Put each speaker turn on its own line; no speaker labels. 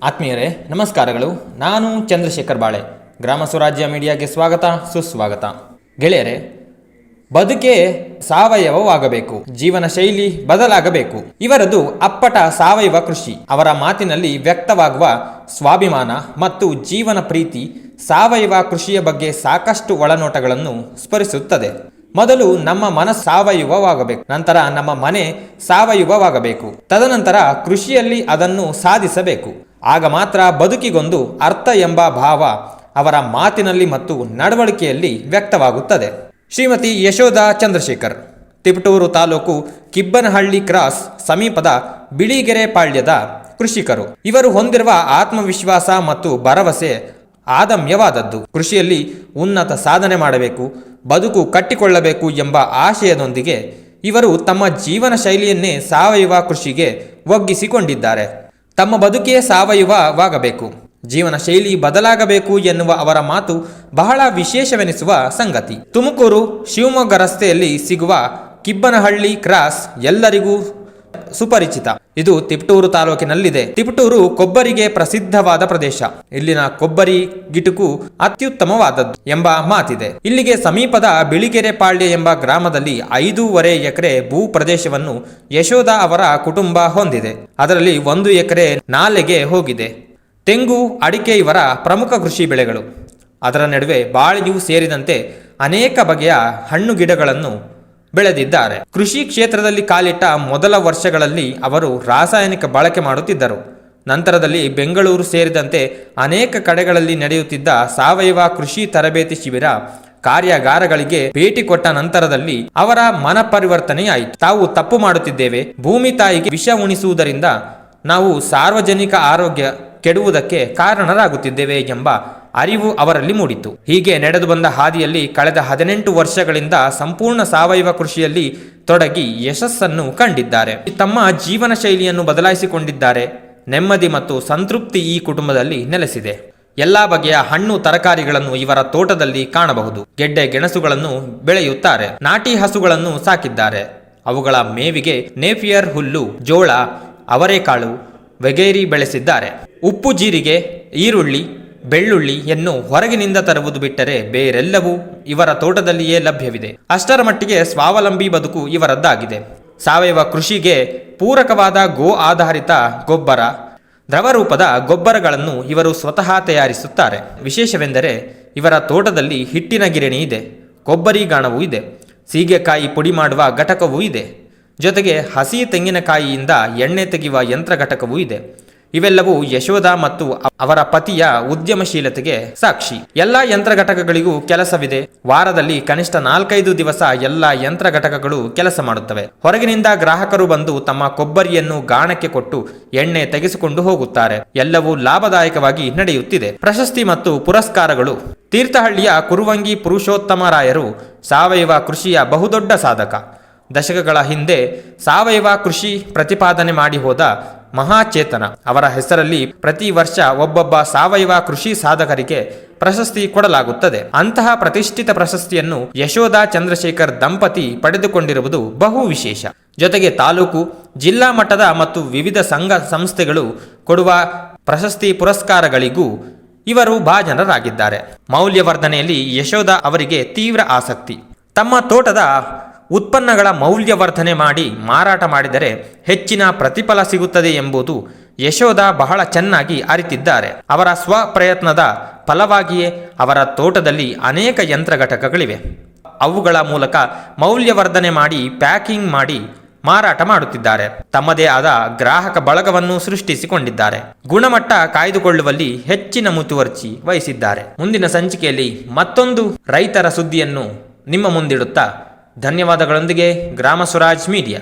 ಆತ್ಮೀಯರೇ ನಮಸ್ಕಾರಗಳು. ನಾನು ಚಂದ್ರಶೇಖರ್ ಬಾಳೆ. ಗ್ರಾಮ ಸ್ವರಾಜ್ಯ ಮೀಡಿಯಾಗೆ ಸ್ವಾಗತ, ಸುಸ್ವಾಗತ. ಗೆಳೆಯರೇ, ಬದುಕೆ ಸಾವಯವವಾಗಬೇಕು, ಜೀವನ ಶೈಲಿ ಬದಲಾಗಬೇಕು. ಇವರದು ಅಪ್ಪಟ ಸಾವಯವ ಕೃಷಿ. ಅವರ ಮಾತಿನಲ್ಲಿ ವ್ಯಕ್ತವಾಗುವ ಸ್ವಾಭಿಮಾನ ಮತ್ತು ಜೀವನ ಪ್ರೀತಿ ಸಾವಯವ ಕೃಷಿಯ ಬಗ್ಗೆ ಸಾಕಷ್ಟು ಒಳನೋಟಗಳನ್ನು ಸ್ಫುರಿಸುತ್ತದೆ. ಮೊದಲು ನಮ್ಮ ಮನಸ್ಸು ಸಾವಯವವಾಗಬೇಕು, ನಂತರ ನಮ್ಮ ಮನೆ ಸಾವಯವವಾಗಬೇಕು, ತದನಂತರ ಕೃಷಿಯಲ್ಲಿ ಅದನ್ನು ಸಾಧಿಸಬೇಕು. ಆಗ ಮಾತ್ರ ಬದುಕಿಗೊಂದು ಅರ್ಥ ಎಂಬ ಭಾವ ಅವರ ಮಾತಿನಲ್ಲಿ ಮತ್ತು ನಡವಳಿಕೆಯಲ್ಲಿ ವ್ಯಕ್ತವಾಗುತ್ತದೆ. ಶ್ರೀಮತಿ ಯಶೋಧ ಚಂದ್ರಶೇಖರ್, ತಿಪಟೂರು ತಾಲೂಕು ಕಿಬ್ಬನಹಳ್ಳಿ ಕ್ರಾಸ್ ಸಮೀಪದ ಬಿಳಿಗೆರೆ ಪಾಳ್ಯದ ಕೃಷಿಕರು. ಇವರು ಹೊಂದಿರುವ ಆತ್ಮವಿಶ್ವಾಸ ಮತ್ತು ಭರವಸೆ ಆದಮ್ಯವಾದದ್ದು. ಕೃಷಿಯಲ್ಲಿ ಉನ್ನತ ಸಾಧನೆ ಮಾಡಬೇಕು, ಬದುಕು ಕಟ್ಟಿಕೊಳ್ಳಬೇಕು ಎಂಬ ಆಶಯದೊಂದಿಗೆ ಇವರು ತಮ್ಮ ಜೀವನ ಶೈಲಿಯನ್ನೇ ಸಾವಯವ ಕೃಷಿಗೆ ಒಗ್ಗಿಸಿಕೊಂಡಿದ್ದಾರೆ. ತಮ್ಮ ಬದುಕೇ ಸಾವಯವವಾಗಬೇಕು, ಜೀವನ ಶೈಲಿ ಬದಲಾಗಬೇಕು ಎನ್ನುವ ಅವರ ಮಾತು ಬಹಳ ವಿಶೇಷವೆನಿಸುವ ಸಂಗತಿ. ತುಮಕೂರು ಶಿವಮೊಗ್ಗ ರಸ್ತೆಯಲ್ಲಿ ಸಿಗುವ ಕಿಬ್ಬನಹಳ್ಳಿ ಕ್ರಾಸ್ ಎಲ್ಲರಿಗೂ ಸುಪರಿಚಿತ. ಇದು ತಿಪಟೂರು ತಾಲೂಕಿನಲ್ಲಿದೆ. ತಿಪಟೂರು ಕೊಬ್ಬರಿಗೆ ಪ್ರಸಿದ್ಧವಾದ ಪ್ರದೇಶ. ಇಲ್ಲಿನ ಕೊಬ್ಬರಿ ಗಿಟುಕು ಅತ್ಯುತ್ತಮವಾದದ್ದು ಎಂಬ ಮಾತಿದೆ. ಇಲ್ಲಿಗೆ ಸಮೀಪದ ಬಿಳಿಗೆರೆ ಪಾಳ್ಯ ಎಂಬ ಗ್ರಾಮದಲ್ಲಿ 5.5 ಎಕರೆ ಭೂ ಪ್ರದೇಶವನ್ನು ಯಶೋಧ ಅವರ ಕುಟುಂಬ ಹೊಂದಿದೆ. ಅದರಲ್ಲಿ 1 ಎಕರೆ ನಾಲೆಗೆ ಹೋಗಿದೆ. ತೆಂಗು, ಅಡಿಕೆ ಇವರ ಪ್ರಮುಖ ಕೃಷಿ ಬೆಳೆಗಳು. ಅದರ ನಡುವೆ ಬಾಳೆಯೂ ಸೇರಿದಂತೆ ಅನೇಕ ಬಗೆಯ ಹಣ್ಣು ಗಿಡಗಳನ್ನು ಬೆಳೆದಿದ್ದಾರೆ. ಕೃಷಿ ಕ್ಷೇತ್ರದಲ್ಲಿ ಕಾಲಿಟ್ಟ ಮೊದಲ ವರ್ಷಗಳಲ್ಲಿ ಅವರು ರಾಸಾಯನಿಕ ಬಳಕೆ ಮಾಡುತ್ತಿದ್ದರು. ನಂತರದಲ್ಲಿ ಬೆಂಗಳೂರು ಸೇರಿದಂತೆ ಅನೇಕ ಕಡೆಗಳಲ್ಲಿ ನಡೆಯುತ್ತಿದ್ದ ಸಾವಯವ ಕೃಷಿ ತರಬೇತಿ ಶಿಬಿರ, ಕಾರ್ಯಾಗಾರಗಳಿಗೆ ಭೇಟಿ ಕೊಟ್ಟ ನಂತರದಲ್ಲಿ ಅವರ ಮನ ಪರಿವರ್ತನೆಯಾಯಿತು. ತಾವು ತಪ್ಪು ಮಾಡುತ್ತಿದ್ದೇವೆ, ಭೂಮಿ ತಾಯಿಗೆ ವಿಷ ಉಣಿಸುವುದರಿಂದ ನಾವು ಸಾರ್ವಜನಿಕ ಆರೋಗ್ಯ ಕೆಡುವುದಕ್ಕೆ ಕಾರಣರಾಗುತ್ತಿದ್ದೇವೆ ಎಂಬ ಅರಿವು ಅವರಲ್ಲಿ ಮೂಡಿತು. ಹೀಗೆ ನಡೆದು ಬಂದ ಹಾದಿಯಲ್ಲಿ ಕಳೆದ 18 ವರ್ಷಗಳಿಂದ ಸಂಪೂರ್ಣ ಸಾವಯವ ಕೃಷಿಯಲ್ಲಿ ತೊಡಗಿ ಯಶಸ್ಸನ್ನು ಕಂಡಿದ್ದಾರೆ. ತಮ್ಮ ಜೀವನ ಶೈಲಿಯನ್ನು ಬದಲಾಯಿಸಿಕೊಂಡಿದ್ದಾರೆ. ನೆಮ್ಮದಿ ಮತ್ತು ಸಂತೃಪ್ತಿ ಈ ಕುಟುಂಬದಲ್ಲಿ ನೆಲೆಸಿದೆ. ಎಲ್ಲಾ ಬಗೆಯ ಹಣ್ಣು ತರಕಾರಿಗಳನ್ನು ಇವರ ತೋಟದಲ್ಲಿ ಕಾಣಬಹುದು. ಗೆಡ್ಡೆ ಗೆಣಸುಗಳನ್ನು ಬೆಳೆಯುತ್ತಾರೆ. ನಾಟಿ ಹಸುಗಳನ್ನು ಸಾಕಿದ್ದಾರೆ. ಅವುಗಳ ಮೇವಿಗೆ ನೇಪಿಯರ್ ಹುಲ್ಲು, ಜೋಳ, ಅವರೆಕಾಳು ವಗೈರಿ ಬೆಳೆಸಿದ್ದಾರೆ. ಉಪ್ಪು, ಜೀರಿಗೆ, ಈರುಳ್ಳಿ, ಬೆಳ್ಳುಳ್ಳಿಯನ್ನು ಹೊರಗಿನಿಂದ ತರುವುದು ಬಿಟ್ಟರೆ ಬೇರೆಲ್ಲವೂ ಇವರ ತೋಟದಲ್ಲಿಯೇ ಲಭ್ಯವಿದೆ. ಅಷ್ಟರ ಮಟ್ಟಿಗೆ ಸ್ವಾವಲಂಬಿ ಬದುಕು ಇವರದ್ದಾಗಿದೆ. ಸಾವಯವ ಕೃಷಿಗೆ ಪೂರಕವಾದ ಗೋ ಆಧಾರಿತ ಗೊಬ್ಬರ, ದ್ರವರೂಪದ ಗೊಬ್ಬರಗಳನ್ನು ಇವರು ಸ್ವತಃ ತಯಾರಿಸುತ್ತಾರೆ. ವಿಶೇಷವೆಂದರೆ ಇವರ ತೋಟದಲ್ಲಿ ಹಿಟ್ಟಿನ ಗಿರಣಿ ಇದೆ, ಕೊಬ್ಬರಿ ಗಾಣವೂ ಇದೆ, ಸೀಗೆಕಾಯಿ ಪುಡಿ ಮಾಡುವ ಘಟಕವೂ ಇದೆ. ಜೊತೆಗೆ ಹಸಿ ತೆಂಗಿನಕಾಯಿಯಿಂದ ಎಣ್ಣೆ ತೆಗೆಯುವ ಯಂತ್ರ ಘಟಕವೂ ಇದೆ. ಇವೆಲ್ಲವೂ ಯಶೋಧ ಮತ್ತು ಅವರ ಪತಿಯ ಉದ್ಯಮಶೀಲತೆಗೆ ಸಾಕ್ಷಿ. ಎಲ್ಲ ಯಂತ್ರ ಘಟಕಗಳಿಗೂ ಕೆಲಸವಿದೆ. ವಾರದಲ್ಲಿ ಕನಿಷ್ಠ 4-5 ದಿವಸ ಎಲ್ಲ ಯಂತ್ರ ಘಟಕಗಳು ಕೆಲಸ ಮಾಡುತ್ತವೆ. ಹೊರಗಿನಿಂದ ಗ್ರಾಹಕರು ಬಂದು ತಮ್ಮ ಕೊಬ್ಬರಿಯನ್ನು ಗಾಣಕ್ಕೆ ಕೊಟ್ಟು ಎಣ್ಣೆ ತೆಗೆಸಿಕೊಂಡು ಹೋಗುತ್ತಾರೆ. ಎಲ್ಲವೂ ಲಾಭದಾಯಕವಾಗಿ ನಡೆಯುತ್ತಿದೆ. ಪ್ರಶಸ್ತಿ ಮತ್ತು ಪುರಸ್ಕಾರಗಳು. ತೀರ್ಥಹಳ್ಳಿಯ ಕುರುವಂಗಿ ಪುರುಷೋತ್ತಮರಾಯರು ಸಾವಯವ ಕೃಷಿಯ ಬಹುದೊಡ್ಡ ಸಾಧಕ. ದಶಕಗಳ ಹಿಂದೆ ಸಾವಯವ ಕೃಷಿ ಪ್ರತಿಪಾದನೆ ಮಾಡಿ ಹೋದ ಮಹಾಚೇತನ. ಅವರ ಹೆಸರಲ್ಲಿ ಪ್ರತಿ ವರ್ಷ ಒಬ್ಬೊಬ್ಬ ಸಾವಯವ ಕೃಷಿ ಸಾಧಕರಿಗೆ ಪ್ರಶಸ್ತಿ ಕೊಡಲಾಗುತ್ತದೆ. ಅಂತಹ ಪ್ರತಿಷ್ಠಿತ ಪ್ರಶಸ್ತಿಯನ್ನು ಯಶೋಧ ಚಂದ್ರಶೇಖರ್ ದಂಪತಿ ಪಡೆದುಕೊಂಡಿರುವುದು ಬಹು ವಿಶೇಷ. ಜೊತೆಗೆ ತಾಲೂಕು, ಜಿಲ್ಲಾ ಮಟ್ಟದ ಮತ್ತು ವಿವಿಧ ಸಂಘ ಸಂಸ್ಥೆಗಳು ಕೊಡುವ ಪ್ರಶಸ್ತಿ ಪುರಸ್ಕಾರಗಳಿಗೂ ಇವರು ಭಾಜನರಾಗಿದ್ದಾರೆ. ಮೌಲ್ಯವರ್ಧನೆಯಲ್ಲಿ ಯಶೋಧ ಅವರಿಗೆ ತೀವ್ರ ಆಸಕ್ತಿ. ತಮ್ಮ ತೋಟದ ಉತ್ಪನ್ನಗಳ ಮೌಲ್ಯವರ್ಧನೆ ಮಾಡಿ ಮಾರಾಟ ಮಾಡಿದರೆ ಹೆಚ್ಚಿನ ಪ್ರತಿಫಲ ಸಿಗುತ್ತದೆ ಎಂಬುದು ಯಶೋಧ ಬಹಳ ಚೆನ್ನಾಗಿ ಅರಿತಿದ್ದಾರೆ. ಅವರ ಸ್ವಪ್ರಯತ್ನದ ಫಲವಾಗಿಯೇ ಅವರ ತೋಟದಲ್ಲಿ ಅನೇಕ ಯಂತ್ರ ಘಟಕಗಳಿವೆ. ಅವುಗಳ ಮೂಲಕ ಮೌಲ್ಯವರ್ಧನೆ ಮಾಡಿ ಪ್ಯಾಕಿಂಗ್ ಮಾಡಿ ಮಾರಾಟ ಮಾಡುತ್ತಿದ್ದಾರೆ. ತಮ್ಮದೇ ಆದ ಗ್ರಾಹಕ ಬಳಗವನ್ನು ಸೃಷ್ಟಿಸಿಕೊಂಡಿದ್ದಾರೆ. ಗುಣಮಟ್ಟ ಕಾಯ್ದುಕೊಳ್ಳುವಲ್ಲಿ ಹೆಚ್ಚಿನ ಮುತುವರ್ಜಿ ವಹಿಸಿದ್ದಾರೆ. ಮುಂದಿನ ಸಂಚಿಕೆಯಲ್ಲಿ ಮತ್ತೊಂದು ರೈತರ ಸುದ್ದಿಯನ್ನು ನಿಮ್ಮ ಮುಂದಿಡುತ್ತಾ ಧನ್ಯವಾದಗಳೊಂದಿಗೆ ಗ್ರಾಮ ಸ್ವರಾಜ್ ಮೀಡಿಯಾ.